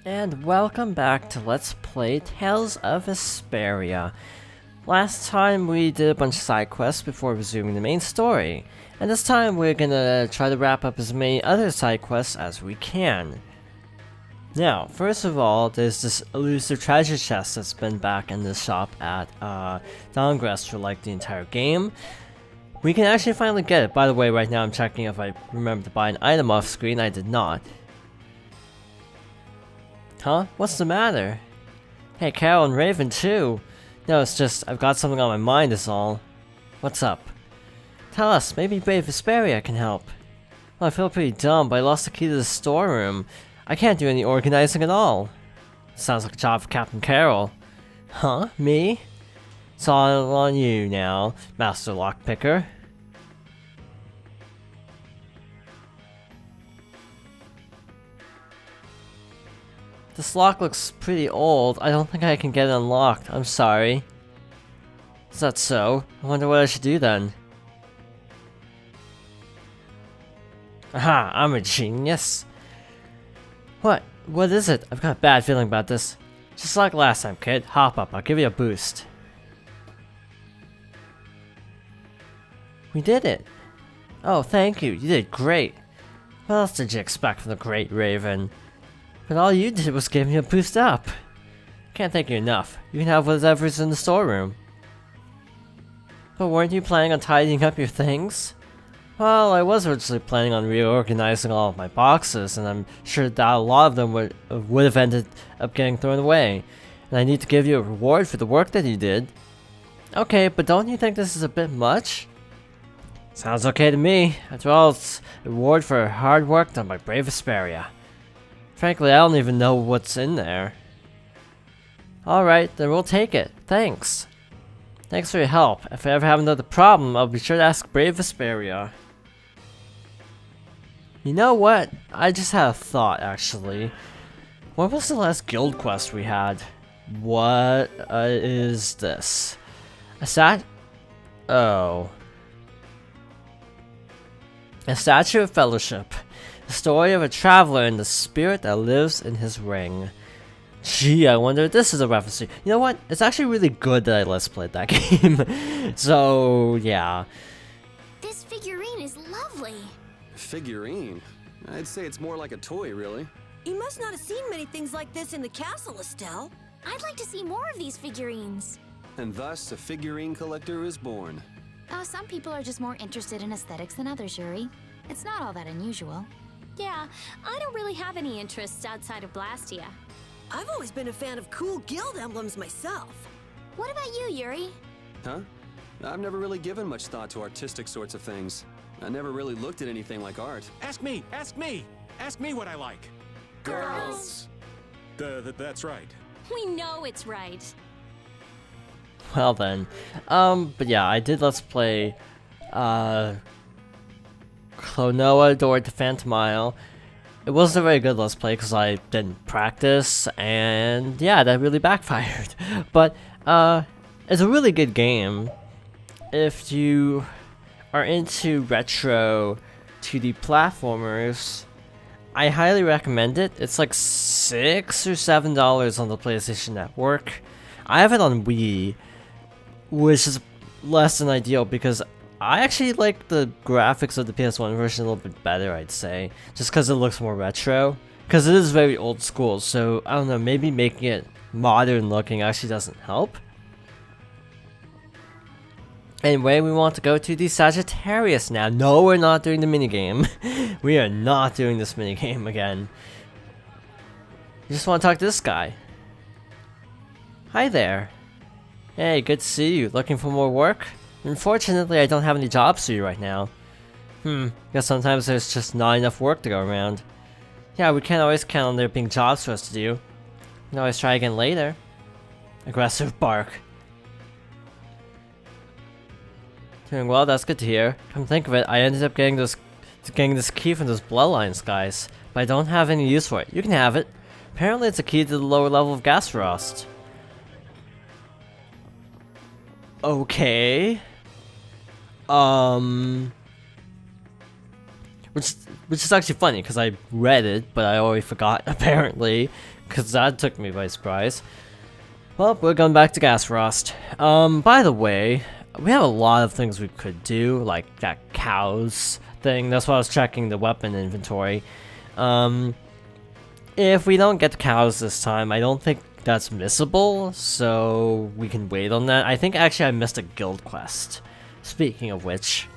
And welcome back to Let's Play Tales of Vesperia. Last time we did a bunch of side quests before resuming the main story, and this time we're gonna try to wrap up as many other side quests as we can. Now, first of all, there's this elusive treasure chest that's been back in the shop at Dongress for like the entire game. We can actually finally get it. By the way, right now I'm checking if I remember to buy an item off screen. I did not. Huh? What's the matter? Hey, Carol and Raven too. No, it's just I've got something on my mind is all. What's up? Tell us, maybe Brave Vesperia can help. Well, I feel pretty dumb, but I lost the key to the storeroom. I can't do any organizing at all. Sounds like a job for Captain Carol. Huh? Me? It's all on you now, Master Lockpicker. This lock looks pretty old. I don't think I can get it unlocked. I'm sorry. Is that so? I wonder what I should do then. Aha! I'm a genius! What? What is it? I've got a bad feeling about this. Just like last time, kid. Hop up. I'll give you a boost. We did it! Oh, thank you. You did great. What else did you expect from the great Raven? But all you did was give me a boost up. Can't thank you enough. You can have whatever's in the storeroom. But weren't you planning on tidying up your things? Well, I was originally planning on reorganizing all of my boxes, and I'm sure that a lot of them would have ended up getting thrown away. And I need to give you a reward for the work that you did. Okay, but don't you think this is a bit much? Sounds okay to me. After all, it's a reward for hard work done by Brave Vesperia. Frankly, I don't even know what's in there. Alright, then we'll take it. Thanks. Thanks for your help. If I ever have another problem, I'll be sure to ask Brave Vesperia. You know what? I just had a thought, actually. What was the last guild quest we had? What is this? Oh. A statue of fellowship. The story of a traveler and the spirit that lives in his ring. Gee, I wonder if this is a reference to... You know what? It's actually really good that I let's played that game. So, yeah. This figurine is lovely. Figurine? I'd say it's more like a toy, really. You must not have seen many things like this in the castle, Estelle. I'd like to see more of these figurines. And thus, a figurine collector is born. Oh, some people are just more interested in aesthetics than others, Yuri. It's not all that unusual. Yeah, I don't really have any interests outside of Blastia. I've always been a fan of cool guild emblems myself. What about you, Yuri? Huh? I've never really given much thought to artistic sorts of things. I never really looked at anything like art. Ask me! Ask me! Ask me what I like! Girls. That's right. We know it's right. Well then. But yeah, I did let's play, Clonoa Door to Phantom Isle. It wasn't a very good let's play because I didn't practice, and yeah, that really backfired. But, it's a really good game. If you are into retro 2D platformers, I highly recommend it. It's like $6 or $7 on the PlayStation Network. I have it on Wii, which is less than ideal because I actually like the graphics of the PS1 version a little bit better, I'd say. Just because it looks more retro. Because it is very old school, so I don't know, maybe making it modern looking actually doesn't help. Anyway, we want to go to the Sagittarius now. No, we're not doing the minigame. We are not doing this minigame again. You just want to talk to this guy. Hi there. Hey, good to see you. Looking for more work? Unfortunately, I don't have any jobs for you right now. Guess sometimes there's just not enough work to go around. Yeah, we can't always count on there being jobs for us to do. You can always try again later. Aggressive bark. Doing well, that's good to hear. Come to think of it, I ended up getting this key from those bloodlines guys, but I don't have any use for it. You can have it. Apparently it's a key to the lower level of Gas Frost. Okay. Which which is actually funny because I read it, but I already forgot apparently, because that took me by surprise. Well, we're going back to Gas Frost. By the way, we have a lot of things we could do, like that cows thing. That's why I was checking the weapon inventory. If we don't get the cows this time, I don't think that's missable, so we can wait on that. I think actually I missed a guild quest. Speaking of which,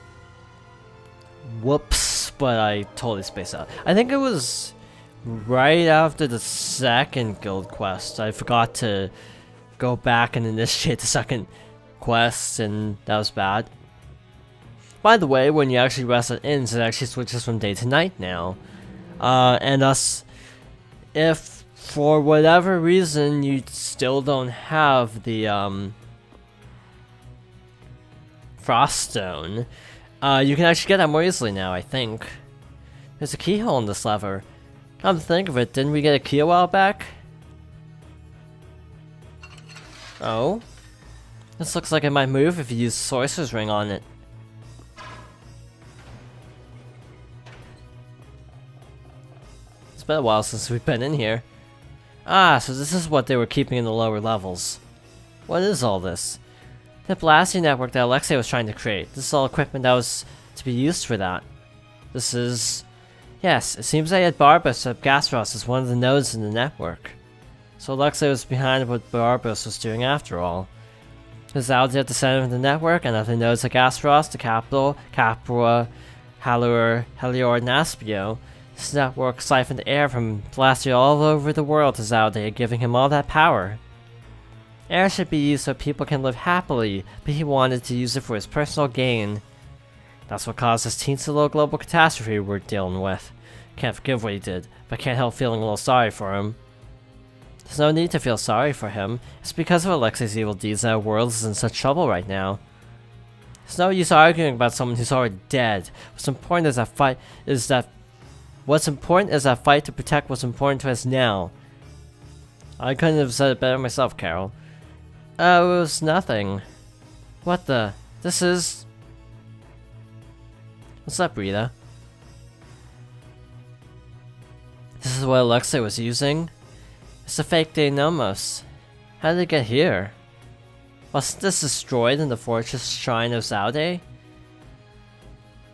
whoops, but I totally spaced out. I think it was right after the second guild quest. I forgot to go back and initiate the second quest, and that was bad. By the way, when you actually rest at inns, it actually switches from day to night now. And thus, if for whatever reason you still don't have the Frost Stone, you can actually get that more easily now, I think. There's a keyhole in this lever. Come to think of it, didn't we get a key a while back? Oh. This looks like it might move if you use the Sorcerer's Ring on it. It's been a while since we've been in here. Ah, so this is what they were keeping in the lower levels. What is all this? The blasting network that Alexei was trying to create. This is all equipment that was to be used for that. This is... Yes, it seems that Barbos set up Gasros as one of the nodes in the network. So Alexei was behind what Barbos was doing after all. There's Aldi at the center of the network, and other nodes like Gasros, the capital, Capua, Helior, and Aspio. This network siphoned air from blasting all over the world to Zalde, giving him all that power. Air should be used so people can live happily, but he wanted to use it for his personal gain. That's what caused this teensy little global catastrophe we're dealing with. Can't forgive what he did, but can't help feeling a little sorry for him. There's no need to feel sorry for him. It's because of Alexei's evil deeds that our world is in such trouble right now. There's no use arguing about someone who's already dead. What's important is that fight to protect what's important to us now. I couldn't have said it better myself, Carol. It was nothing. What the? This is... What's up, Rita? This is what Alexei was using? It's a fake Denomos. How did it get here? Wasn't this destroyed in the Fortress Shrine of Zalde?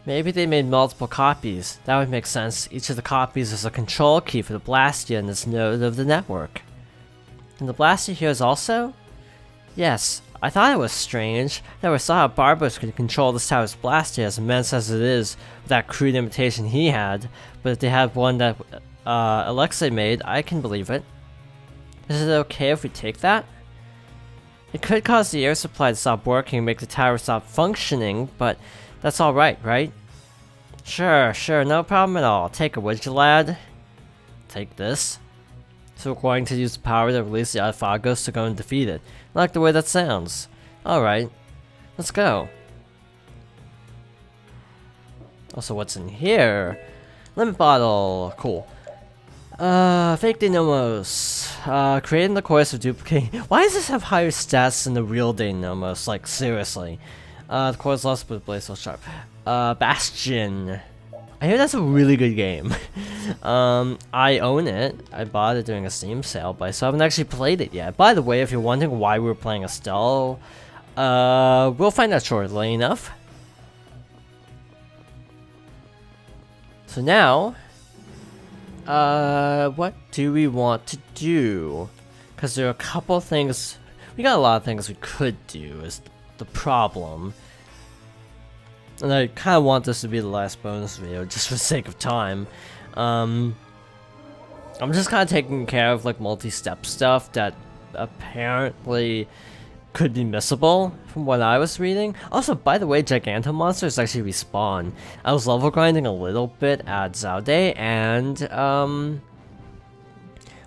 Maybe they made multiple copies. That would make sense. Each of the copies is a control key for the Blastia in this node of the network. And the Blastia here is also? Yes, I thought it was strange. I never saw how Barbos could control this tower's Blastia as immense as it is with that crude imitation he had, but if they had one that Alexei made, I can believe it. Is it okay if we take that? It could cause the air supply to stop working and make the tower stop functioning, but that's alright, right? Sure, no problem at all. Take it, would you, lad? Take this. So we're going to use the power to release the Alphagos to go and defeat it. I like the way that sounds. Alright, let's go. Also, what's in here? Limit bottle. Cool. Fake Denomos. Creating the course of duplicating. Why does this have higher stats than the real Denomos? Like, seriously. The course lost with Blaze so sharp. Bastion. I hear that's a really good game. I own it. I bought it during a Steam sale, but I still haven't actually played it yet. By the way, if you're wondering why we were playing Estelle, we'll find out shortly enough. So now, what do we want to do? Because there are a couple things. We got a lot of things we could do, is the problem. And I kind of want this to be the last bonus video, just for the sake of time. I'm just kind of taking care of like multi-step stuff that apparently could be missable from what I was reading. Also, by the way, Gigantomonsters actually respawn. I was level grinding a little bit at Zalde, and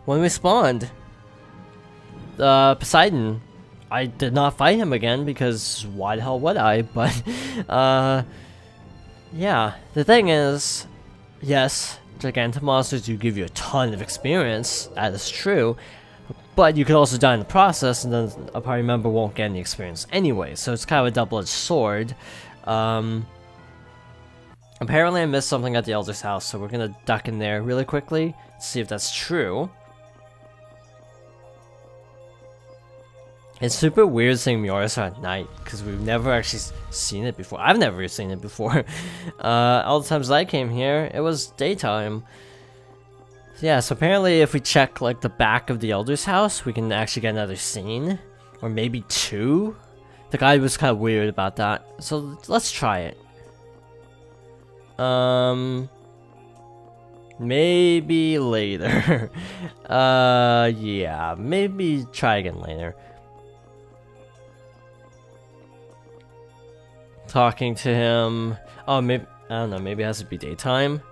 when we spawned, Poseidon, I did not fight him again because why the hell would I? But yeah, the thing is, yes, Gigantomonsters do give you a ton of experience, that is true, but you could also die in the process, and then a party member won't get any experience anyway, so it's kind of a double-edged sword. Apparently I missed something at the Elder's house, so we're gonna duck in there really quickly, see if that's true. It's super weird seeing Myorsa at night, because we've never actually seen it before. I've never seen it before. All the times I came here, it was daytime. Yeah, so apparently if we check like the back of the Elder's house, we can actually get another scene. Or maybe 2? The guy was kind of weird about that, so let's try it. Maybe later. Yeah, maybe try again later. Talking to him. Oh, maybe, I don't know, maybe it has to be daytime.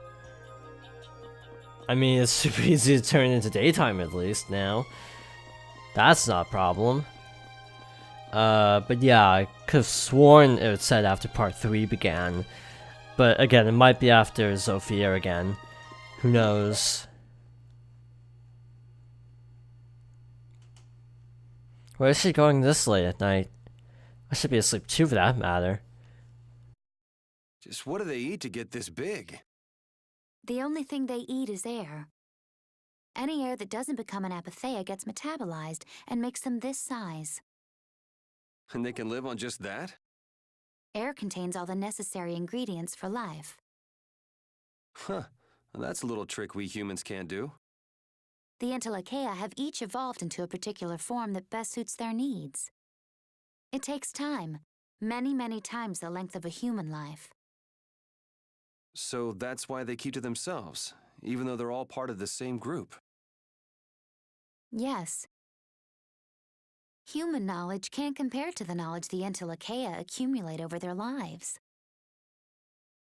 I mean, it's super easy to turn into daytime at least now. That's not a problem. But yeah, I could have sworn it said after part 3 began. But again, it might be after Zofia again. Who knows? Where is she going this late at night? I should be asleep too, for that matter. Just what do they eat to get this big? The only thing they eat is air. Any air that doesn't become an apatheia gets metabolized and makes them this size. And they can live on just that? Air contains all the necessary ingredients for life. Huh. Well, that's a little trick we humans can't do. The Entelechea have each evolved into a particular form that best suits their needs. It takes time, many, many times the length of a human life. So that's why they keep to themselves, even though they're all part of the same group. Yes. Human knowledge can't compare to the knowledge the Entelechea accumulate over their lives.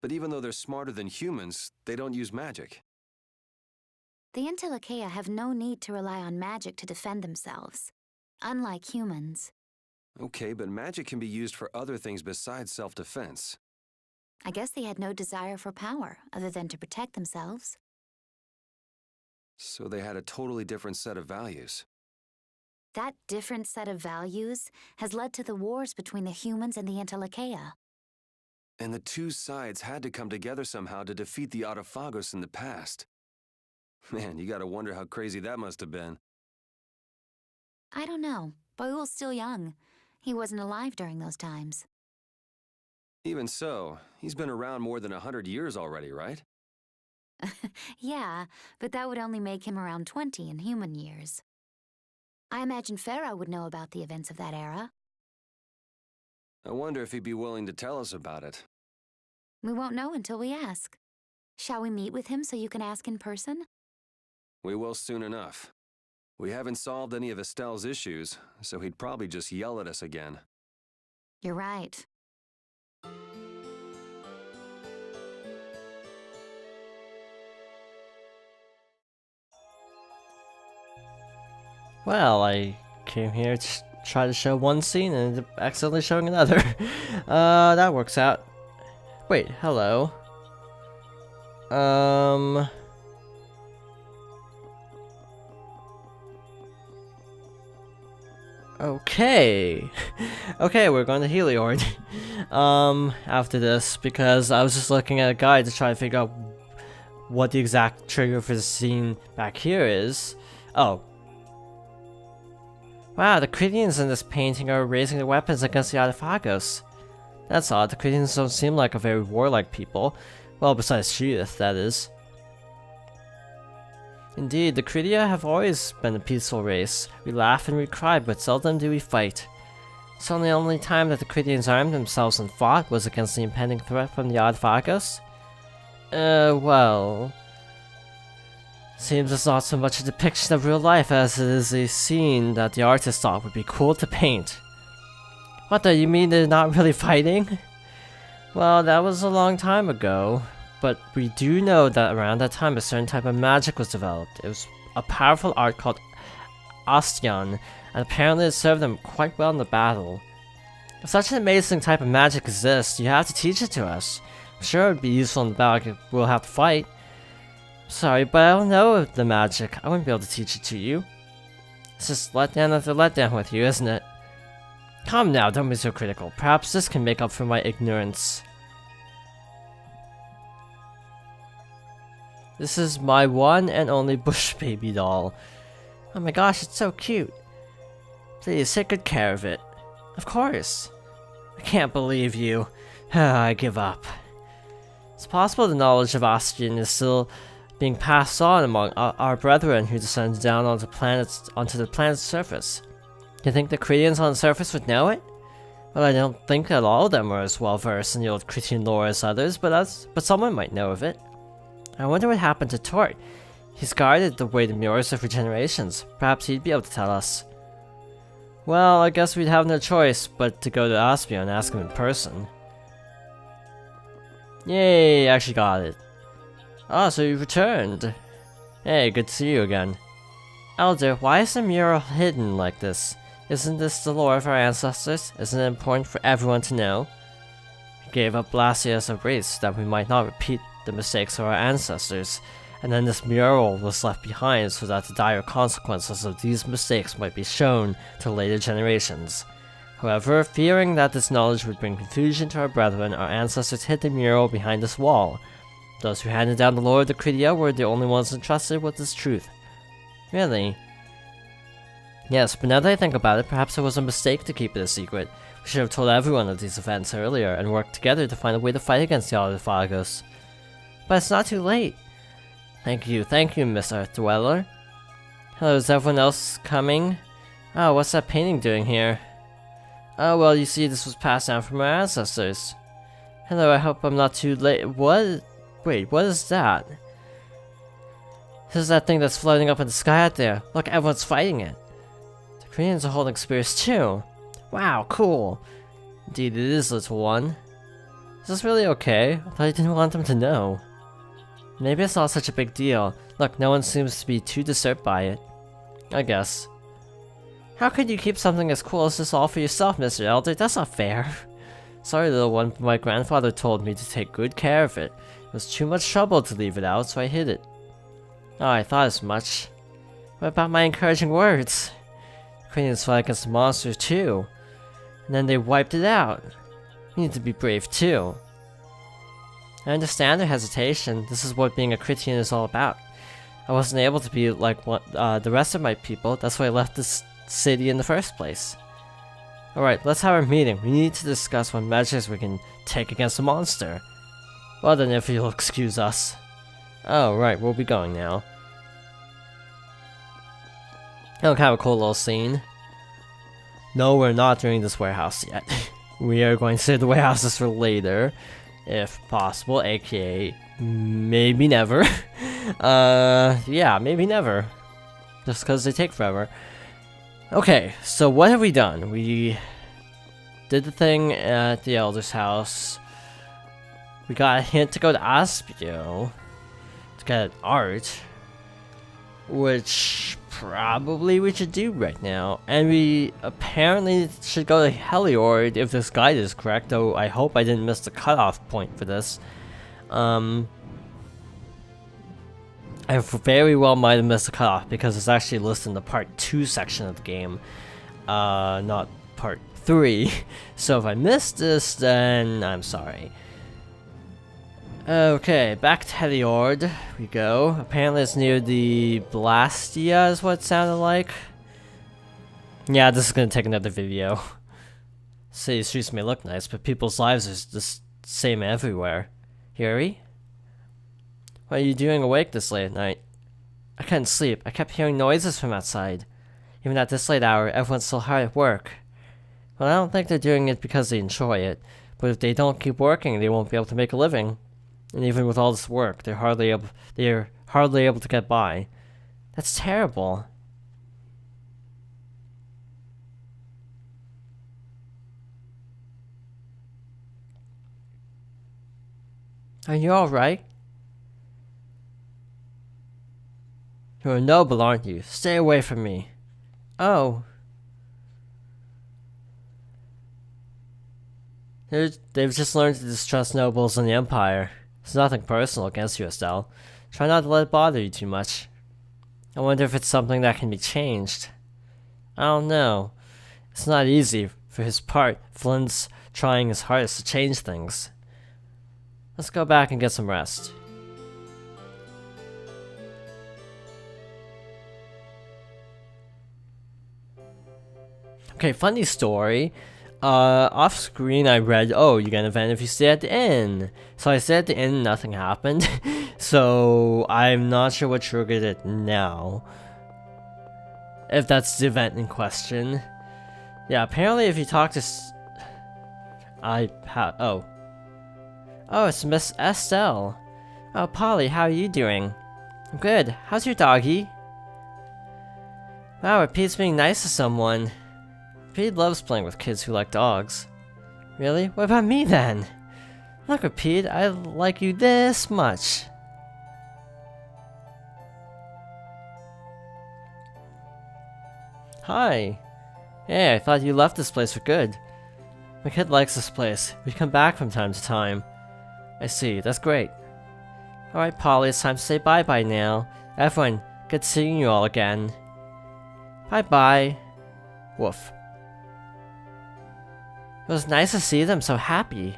But even though they're smarter than humans, they don't use magic. The Entelechea have no need to rely on magic to defend themselves, unlike humans. Okay, but magic can be used for other things besides self-defense. I guess they had no desire for power other than to protect themselves. So they had a totally different set of values. That different set of values has led to the wars between the humans and the Entelechea. And the two sides had to come together somehow to defeat the Autophagos in the past. Man, you gotta wonder how crazy that must have been. I don't know. Baul's still young. He wasn't alive during those times. Even so, he's been around more than 100 years already, right? Yeah, but that would only make him around 20 in human years. I imagine Farah would know about the events of that era. I wonder if he'd be willing to tell us about it. We won't know until we ask. Shall we meet with him so you can ask in person? We will soon enough. We haven't solved any of Estelle's issues, so he'd probably just yell at us again. You're right. Well, I came here to try to show one scene and ended up accidentally showing another. That works out. Wait, hello. Okay. Okay, we're going to Heliord. After this, because I was just looking at a guide to try to figure out what the exact trigger for the scene back here is. Oh. Wow, the Critians in this painting are raising their weapons against the Autophagos. That's odd, the Critians don't seem like a very warlike people. Well, besides Judith, that is. Indeed, the Critia have always been a peaceful race. We laugh and we cry, but seldom do we fight. Certainly the only time that the Critians armed themselves and fought was against the impending threat from the Autophagos. Well... Seems it's not so much a depiction of real life as it is a scene that the artist thought would be cool to paint. What, do you mean they're not really fighting? Well, that was a long time ago, but we do know that around that time a certain type of magic was developed. It was a powerful art called Ostian, and apparently it served them quite well in the battle. If such an amazing type of magic exists, you have to teach it to us. I'm sure it would be useful in the battle if we'll have to fight. Sorry, but I don't know the magic. I wouldn't be able to teach it to you. It's just letdown after letdown with you, isn't it? Come now, don't be so critical. Perhaps this can make up for my ignorance. This is my one and only bush baby doll. Oh my gosh, it's so cute. Please take good care of it. Of course. I can't believe you. I give up. It's possible the knowledge of oxygen is still being passed on among our brethren who descended down onto the planet's surface. Do you think the Cretians on the surface would know it? Well, I don't think that all of them are as well versed in the old Cretan lore as others, but someone might know of it. I wonder what happened to Tort. He's guarded the way to mirrors of regenerations. Perhaps he'd be able to tell us. Well, I guess we'd have no choice but to go to Aspio and ask him in person. Yay, actually got it. Ah, so you've returned. Hey, good to see you again. Elder, why is the mural hidden like this? Isn't this the lore of our ancestors? Isn't it important for everyone to know? We gave up Blastia as a race so that we might not repeat the mistakes of our ancestors, and then this mural was left behind so that the dire consequences of these mistakes might be shown to later generations. However, fearing that this knowledge would bring confusion to our brethren, our ancestors hid the mural behind this wall. Those who handed down the lore of the Cretia were the only ones entrusted with this truth. Really? Yes, but now that I think about it, perhaps it was a mistake to keep it a secret. We should have told everyone of these events earlier and worked together to find a way to fight against the Autophagos. But it's not too late. Thank you, Miss Earth Dweller. Hello, is everyone else coming? Oh, what's that painting doing here? Oh, well, you see, this was passed down from our ancestors. Hello, I hope I'm not too late. What? Wait, what is that? This is that thing that's floating up in the sky out there. Look, everyone's fighting it. The Koreans are holding spears too. Wow, cool. Indeed, it is, little one. Is this really okay? I thought you didn't want them to know. Maybe it's not such a big deal. Look, no one seems to be too disturbed by it. I guess. How could you keep something as cool as this all for yourself, Mr. Elder? That's not fair. Sorry, little one, but my grandfather told me to take good care of it. It was too much trouble to leave it out, so I hid it. Oh, I thought as much. What about my encouraging words? The Queens fought against the monster too. And then they wiped it out. You need to be brave too. I understand their hesitation. This is what being a Cretian is all about. I wasn't able to be like the rest of my people. That's why I left this city in the first place. Alright, let's have our meeting. We need to discuss what measures we can take against the monster. Well then, if you'll excuse us. Oh, right, we'll be going now. Oh, kind of a cool little scene. No, we're not doing this warehouse yet. We are going to save the warehouses for later. If possible, aka maybe never. Yeah, maybe never. Just because they take forever. Okay, so what have we done? We did the thing at the Elder's house. We got a hint to go to Aspio to get art, which probably we should do right now. And we apparently should go to Heliord if this guide is correct, though I hope I didn't miss the cutoff point for this. I very well might have missed the cutoff because it's actually listed in the part 2 section of the game, not part 3. So if I missed this, then I'm sorry. Okay, back to Heliord we go. Apparently it's near the Blastia is what it sounded like. Yeah, this is gonna take another video. City streets may look nice, but people's lives are the same everywhere. Yuri? What are you doing awake this late at night? I couldn't sleep. I kept hearing noises from outside. Even at this late hour, everyone's still hard at work. Well, I don't think they're doing it because they enjoy it, but if they don't keep working, they won't be able to make a living. And even with all this work, they're hardly able to get by. That's terrible. Are you alright? You're a noble, aren't you? Stay away from me. Oh. They've just learned to distrust nobles in the Empire. It's nothing personal against you, Estelle. Try not to let it bother you too much. I wonder if it's something that can be changed. I don't know. It's not easy. For his part, Flynn's trying his hardest to change things. Let's go back and get some rest. Okay, funny story. Off screen I read, oh, you get an event if you stay at the inn. So I stayed at the inn and nothing happened. So I'm not sure what triggered it now. If that's the event in question. Yeah, apparently if you talk to oh, it's Miss Estelle. Oh, Polly, how are you doing? I'm good. How's your doggy? Wow, Repeat's being nice to someone. Repeat loves playing with kids who like dogs. Really? What about me then? Look, Repeat, I like you this much. Hi. Hey, I thought you left this place for good. My kid likes this place. We come back from time to time. I see, that's great. Alright, Polly, it's time to say bye-bye now. Everyone, good seeing you all again. Bye-bye. Woof. It was nice to see them so happy.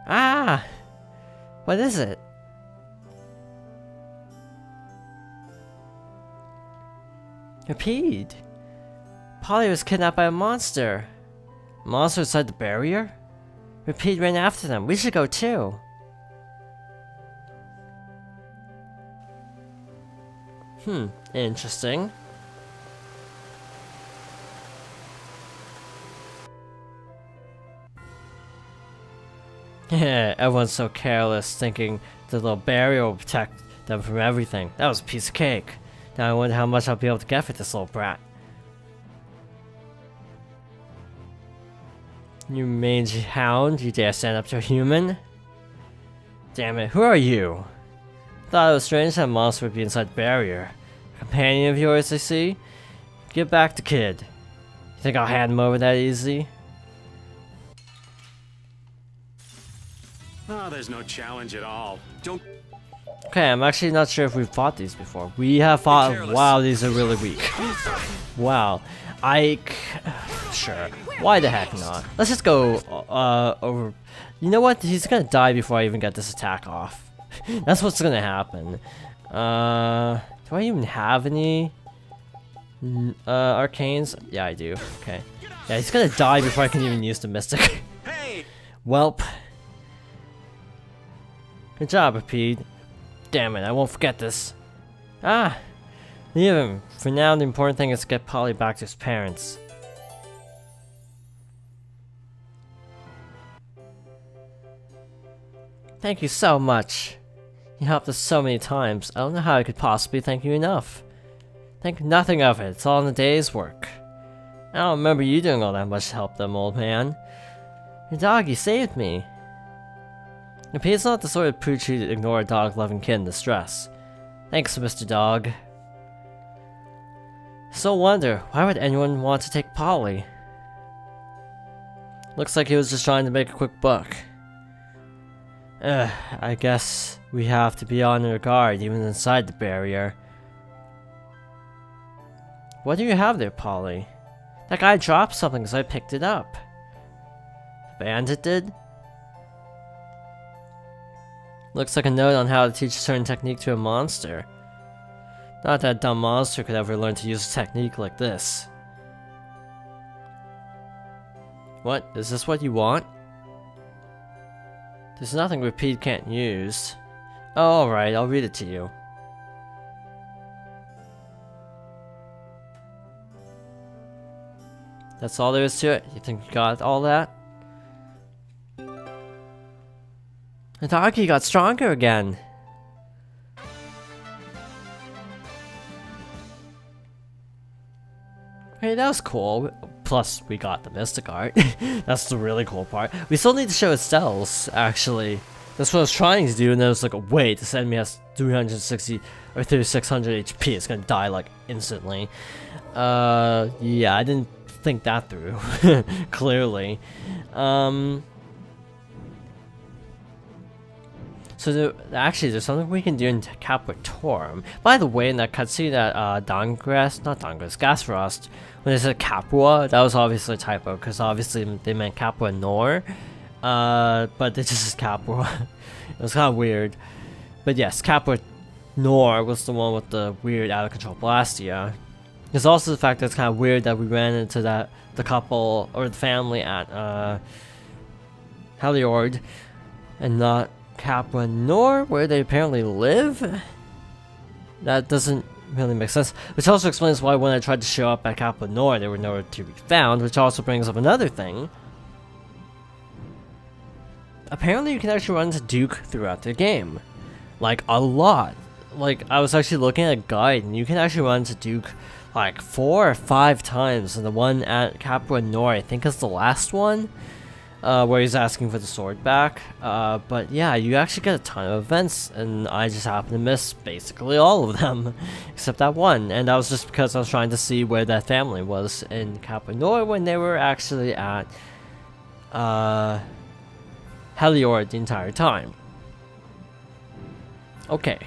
Ah! What is it? Repeat. Polly was kidnapped by a monster. A monster inside the barrier? Repeat ran after them. We should go too. Interesting. Yeah, everyone's so careless, thinking the little barrier will protect them from everything. That was a piece of cake. Now I wonder how much I'll be able to get for this little brat. You mangy hound, you dare stand up to a human? Damn it, who are you? Thought it was strange that a monster would be inside the barrier. A companion of yours, I see? Get back the kid. You think I'll hand him over that easy? Oh, there's no challenge at all. Don't. Okay, I'm actually not sure if we've fought these before. We have fought. Wow, these are really weak. Wow. Sure. Why the heck not? Let's just go over. You know what? He's gonna die before I even get this attack off. That's what's gonna happen. Do I even have any arcanes? Yeah, I do. Okay. Yeah, he's gonna die before I can even use the mystic. Hey! Welp. Good job, Repeat. Damn it, I won't forget this. Ah! Leave him. For now, the important thing is to get Polly back to his parents. Thank you so much. You helped us so many times. I don't know how I could possibly thank you enough. Think nothing of it. It's all in the day's work. I don't remember you doing all that much to help them, old man. Your doggy saved me. Repeat's not the sort of pooch who'd ignore a dog-loving kid in distress. Thanks, Mr. Dog. So wonder, why would anyone want to take Polly? Looks like he was just trying to make a quick buck. I guess we have to be on our guard even inside the barrier. What do you have there, Polly? That guy dropped something so I picked it up. The bandit did? Looks like a note on how to teach a certain technique to a monster. Not that dumb monster could ever learn to use a technique like this. What? Is this what you want? There's nothing Repeat can't use. Oh, alright, I'll read it to you. That's all there is to it? You think you got all that? The doggy got stronger again. Hey, that was cool. Plus, we got the mystic art. That's the really cool part. We still need to show Estelle's, actually. That's what I was trying to do, and then I was like, wait, this enemy has 360 or 3600 HP. It's gonna die, like, instantly. Yeah, I didn't think that through. Clearly. So actually, there's something we can do in Capua. By the way, in that cutscene at Gasfrost, when they said Capua, that was obviously a typo, because obviously they meant Capua Nor. But it just is Capua. It was kind of weird. But yes, Capua Nor was the one with the weird out-of-control Blastia. There's also the fact that it's kind of weird that we ran into the couple or the family at Heliord and not Capua Nor, where they apparently live. That doesn't really make sense. Which also explains why when I tried to show up at Capua Nor, they were nowhere to be found. Which also brings up another thing. Apparently, you can actually run into Duke throughout the game, like a lot. Like I was actually looking at a guide, and you can actually run into Duke like 4 or 5 times, and the one at Capua Nor, I think, is the last one, where he's asking for the sword back. But yeah, you actually get a ton of events, and I just happened to miss basically all of them, except that one, and that was just because I was trying to see where that family was in Capua Nor when they were actually at Heliord the entire time. Okay.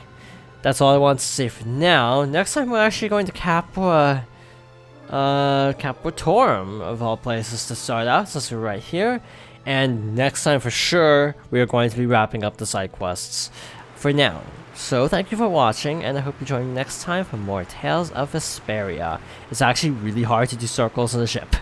That's all I want to say for now. Next time we're actually going to Capua Torum, of all places, to start out, since we're right here. And next time for sure, we are going to be wrapping up the side quests for now. So thank you for watching, and I hope you join me next time for more Tales of Vesperia. It's actually really hard to do circles in the ship.